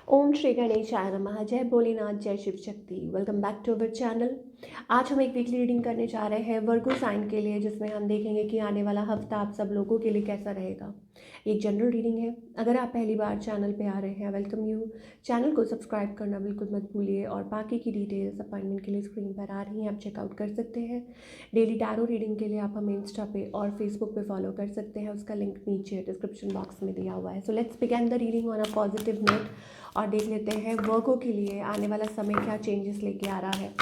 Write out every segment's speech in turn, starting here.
ओम श्री गणेशाय नमः। जय भोलेनाथ, जय Shiv Shakti. Welcome back to our channel. आज हम एक वीकली रीडिंग करने जा रहे हैं वर्गो साइन के लिए, जिसमें हम देखेंगे कि आने वाला हफ्ता आप सब लोगों के लिए कैसा रहेगा। एक जनरल रीडिंग है। अगर आप पहली बार चैनल पे आ रहे हैं, वेलकम यू। चैनल को सब्सक्राइब करना बिल्कुल मत भूलिए और बाकी की डिटेल्स अपॉइंटमेंट के लिए स्क्रीन पर आ रही हैं, आप चेकआउट कर सकते हैं। डेली टैरो रीडिंग के लिए आप हमें इंस्टा पे और फेसबुक पे फॉलो कर सकते हैं, उसका लिंक नीचे डिस्क्रिप्शन बॉक्स में दिया हुआ है। So let's begin the reading on a positive note और देख लेते हैं वर्गो के लिए आने वाला समय क्या चेंजेस लेके आ रहा है,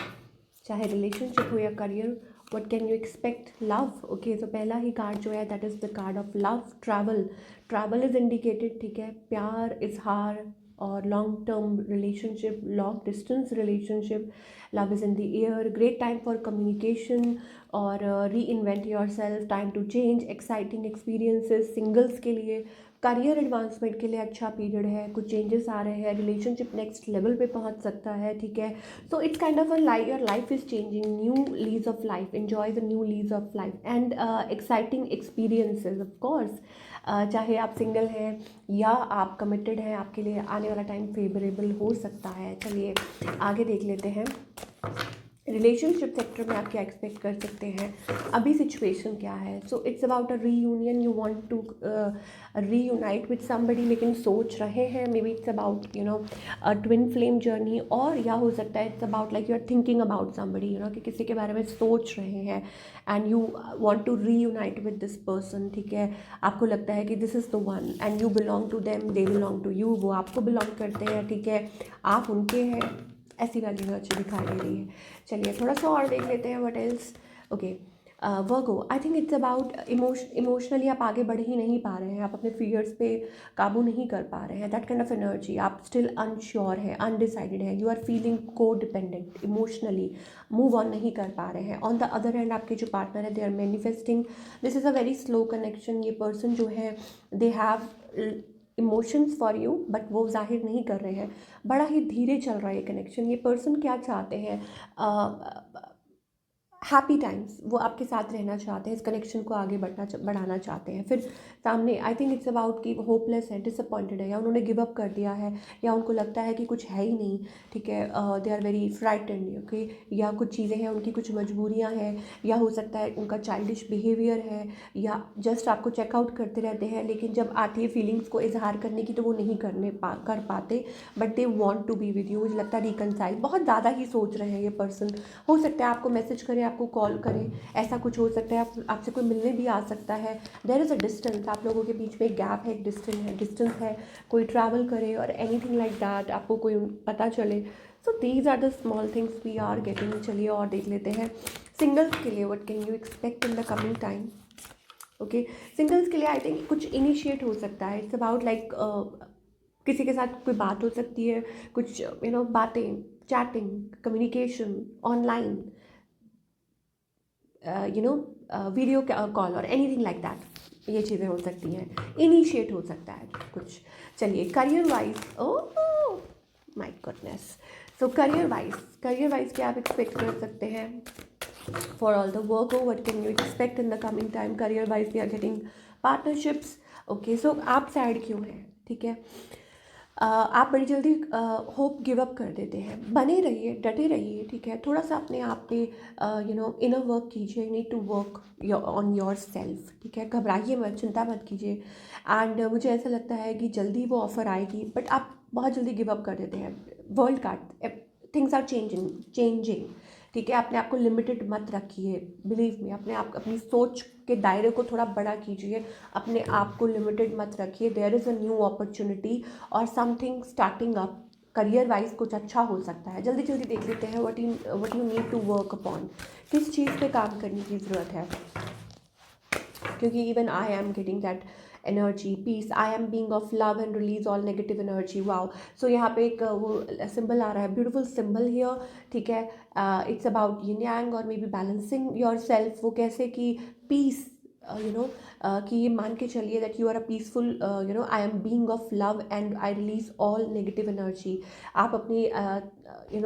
चाहे रिलेशनशिप हो या career. What can you expect? Love. Okay, तो पहला ही कार्ड जो है that is the card of love. Travel, travel is indicated, ठीक है। प्यार, इजहार और long term relationship, long distance relationship. Love is in the air. Great time for communication और reinvent yourself, time to change, exciting experiences singles के लिए। Career advancement के लिए अच्छा पीरियड है, कुछ चेंजेस आ रहे हैं, रिलेशनशिप नेक्स्ट लेवल पे पहुंच सकता है, ठीक है। So it's kind of a life, your life is changing, new lease of life, enjoy the new lease of life and exciting experiences of course. चाहे आप सिंगल हैं या आप कमिटेड हैं, आपके लिए आने वाला टाइम फेवरेबल हो सकता है। चलिए आगे देख लेते हैं रिलेशनशिप सेक्टर में आप क्या एक्सपेक्ट कर सकते हैं, अभी सिचुएशन क्या है। So it's about a reunion, you want to reunite with somebody, लेकिन सोच रहे हैं maybe it's about a twin flame journey, और या हो सकता है it's about like you are thinking about somebody, कि किसी के बारे में सोच रहे हैं and you want to reunite with this person, ठीक है। आपको लगता है कि this is the one and you belong to them, they belong to you, वो आपको बिलोंग करते हैं, ठीक है, आप उनके हैं। ऐसी वाली एनर्जी दिखाई दे रही है। चलिए थोड़ा सा और देख लेते हैं what else. Okay, Virgo, I think it's about emotionally आप आगे बढ़ ही नहीं पा रहे हैं, आप अपने फियर्स पे काबू नहीं कर पा रहे हैं, दैट काइंड ऑफ एनर्जी। आप स्टिल अनश्योर है, अनडिसाइडेड है, यू आर फीलिंग को डिपेंडेंट इमोशनली, मूव ऑन नहीं कर पा रहे हैं। ऑन द अदर हैंड आपके जो पार्टनर है, they are manifesting, this is a very slow connection. ये पर्सन जो है they have emotions for you, but वो जाहिर नहीं कर रहे हैं, बड़ा ही धीरे चल रहा है ये कनेक्शन। ये पर्सन क्या चाहते हैं, हैप्पी टाइम्स, वो आपके साथ रहना चाहते हैं, इस कनेक्शन को आगे बढ़ाना चाहते हैं। फिर सामने आई थिंक इट्स अबाउट कि होपलेस है, डिसअपॉइंटेड है, या उन्होंने गिव अप कर दिया है, या उनको लगता है कि कुछ है ही नहीं, ठीक है। They are very frightened, okay, या कुछ चीज़ें हैं, उनकी कुछ मजबूरियां हैं, या हो सकता है उनका चाइल्डिश बिहेवियर है, या जस्ट आपको चेकआउट करते रहते हैं, लेकिन जब आती है फीलिंग्स को इजहार करने की तो वो नहीं कर पाते, but they want to be with you. मुझे लगता है रिकनसाइल, बहुत ज़्यादा ही सोच रहे हैं ये पर्सन। हो सकता है आपको मैसेज करें, आपको कॉल करें, ऐसा कुछ हो सकता है, आपसे कोई मिलने भी आ सकता है। देयर इज़ अ डिस्टेंस, आप लोगों के बीच में एक गैप है, एक डिस्टेंस है, कोई ट्रैवल करे और एनीथिंग लाइक दैट, आपको कोई पता चले। So these are the small things we are getting. चलिए और देख लेते हैं सिंगल्स के लिए, what can you expect in the coming time. Okay, singles के लिए आई थिंक कुछ इनिशिएट हो सकता है, इट्स अबाउट लाइक किसी के साथ कोई बात हो सकती है, कुछ बातें, chatting, communication online, video call और एनीथिंग लाइक दैट, ये चीज़ें हो सकती हैं, इनिशिएट हो सकता है कुछ। चलिए career wise, oh my goodness, so career wise क्या आप एक्सपेक्ट कर सकते हैं for all the work, what can you expect in the coming time. Career wise we are getting partnerships. Okay, so आप सैड क्यों हैं, ठीक है। आप बड़ी जल्दी होप गिव अप कर देते हैं, बने रहिए, डटे रहिए, ठीक है। थोड़ा सा अपने आप पे इनर वर्क कीजिए, need to work on yourself, ठीक है। घबराइए मत, चिंता मत कीजिए। एंड मुझे ऐसा लगता है कि जल्दी वो ऑफ़र आएगी, बट आप बहुत जल्दी गिव अप कर देते हैं। World card, things are changing, ठीक है। अपने आप को लिमिटेड मत रखिए, बिलीव मी, अपने आप अपनी सोच के दायरे को थोड़ा बड़ा कीजिए, अपने आप को लिमिटेड मत रखिए। There is a new opportunity और something starting up, career wise कुछ अच्छा हो सकता है। जल्दी जल्दी देख लेते हैं what you need to work upon, किस चीज़ पे काम करने की ज़रूरत है, क्योंकि even I am getting that energy, peace, I am being of love and release all negative energy. Wow, so यहाँ पे एक वो सिंबल आ रहा है, ब्यूटीफुल सिंबल हियर, ठीक है। इट्स अबाउट यिन यांग और maybe balancing yourself, वो कैसे कि पीस, कि ये मान के चलिए that you are a peaceful, I am being of love and I release all negative energy. आप अपनी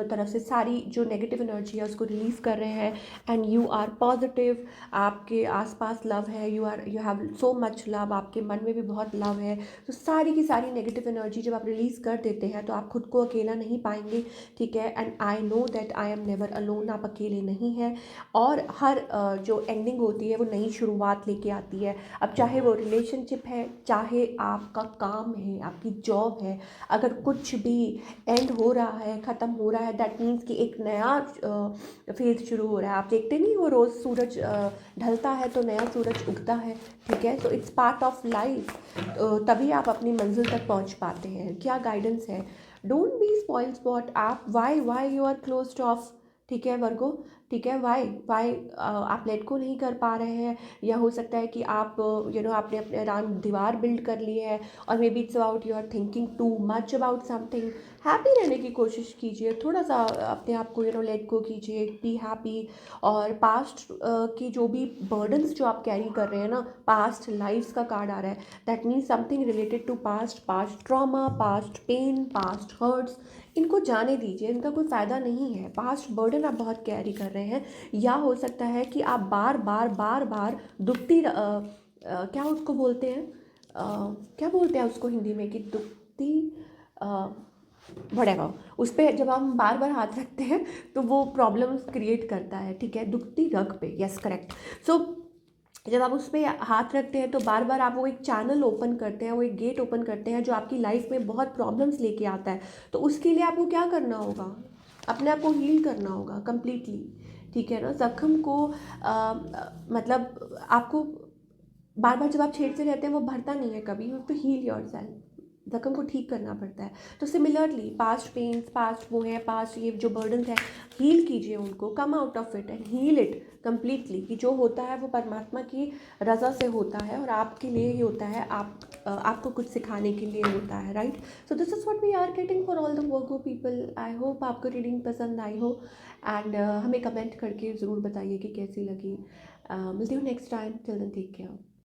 तरफ से सारी जो नेगेटिव एनर्जी है उसको रिलीज़ कर रहे हैं, एंड यू आर पॉजिटिव। आपके आसपास लव है, you have so much love, आपके मन में भी बहुत लव है। तो सारी की सारी नेगेटिव एनर्जी जब आप रिलीज़ कर देते हैं तो आप खुद को अकेला नहीं पाएंगे, ठीक है। And I know that I am never alone, आप अकेले नहीं हैं। और हर जो एंडिंग होती है वो नई शुरुआत लेके आती है। अब चाहे वो रिलेशनशिप है, चाहे आपका काम है, आपकी जॉब है, अगर कुछ भी एंड हो रहा है, ख़त्म हो रहा है, दैट मीन्स कि एक नया फेज़ शुरू हो रहा है। आप देखते नहीं हो, रोज़ सूरज ढलता है तो नया सूरज उगता है, ठीक है। तो इट्स पार्ट ऑफ लाइफ, तभी आप अपनी मंजिल तक पहुंच पाते हैं। क्या गाइडेंस है, डोंट बी स्पॉइल स्पॉट। आप why you are closed off, ठीक है वर्गो, ठीक है। वाई आप लेट को नहीं कर पा रहे हैं, या हो सकता है कि आप आपने अपने अराउंड दीवार बिल्ड कर ली है, और maybe it's about you are thinking too much about something. Happy रहने की कोशिश कीजिए, थोड़ा सा अपने आप को लेट गो कीजिए, बी हैप्पी। और पास्ट की जो भी बर्डन्स जो आप कैरी कर रहे हैं ना, पास्ट लाइफ्स का कार्ड आ रहा है, that means something related to past, past trauma, past pain, past hurts, इनको जाने दीजिए, इनका कोई फ़ायदा नहीं है। पास्ट बर्डन आप बहुत कैरी कर रहे हैं, या हो सकता है कि आप बार बार बार बार दुखती क्या उसको बोलते हैं, क्या बोलते हैं उसको हिंदी में, कि दुखती वड़ेवा, उस पर जब हम बार बार हाथ रखते हैं तो वो प्रॉब्लम्स क्रिएट करता है, ठीक है। दुखती रग पे, यस करेक्ट। सो जब आप उस पर हाथ रखते हैं तो बार बार आप वो एक चैनल ओपन करते हैं, वो एक गेट ओपन करते हैं जो आपकी लाइफ में बहुत प्रॉब्लम्स लेके आता है। तो उसके लिए आपको क्या करना होगा, अपने आप को हील करना होगा कम्प्लीटली, ठीक है ना। जख्म को मतलब आपको बार बार जब आप छेड़ते रहते हैं वो भरता नहीं है कभी, you to heal yourself, जख्म को ठीक करना पड़ता है। तो सिमिलरली पास्ट पेन्स, पास्ट वो है, पास्ट ये जो बर्डन है, हील कीजिए उनको, come out of it and heal it completely. कि जो होता है वो परमात्मा की रज़ा से होता है और आपके लिए ही होता है, आपको कुछ सिखाने के लिए होता है, right. So this is what we are getting for all the Virgo people. I hope आपको रीडिंग पसंद आई हो, एंड हमें कमेंट करके ज़रूर बताइए कि कैसी लगी। मिलती हूँ next time, till then take care.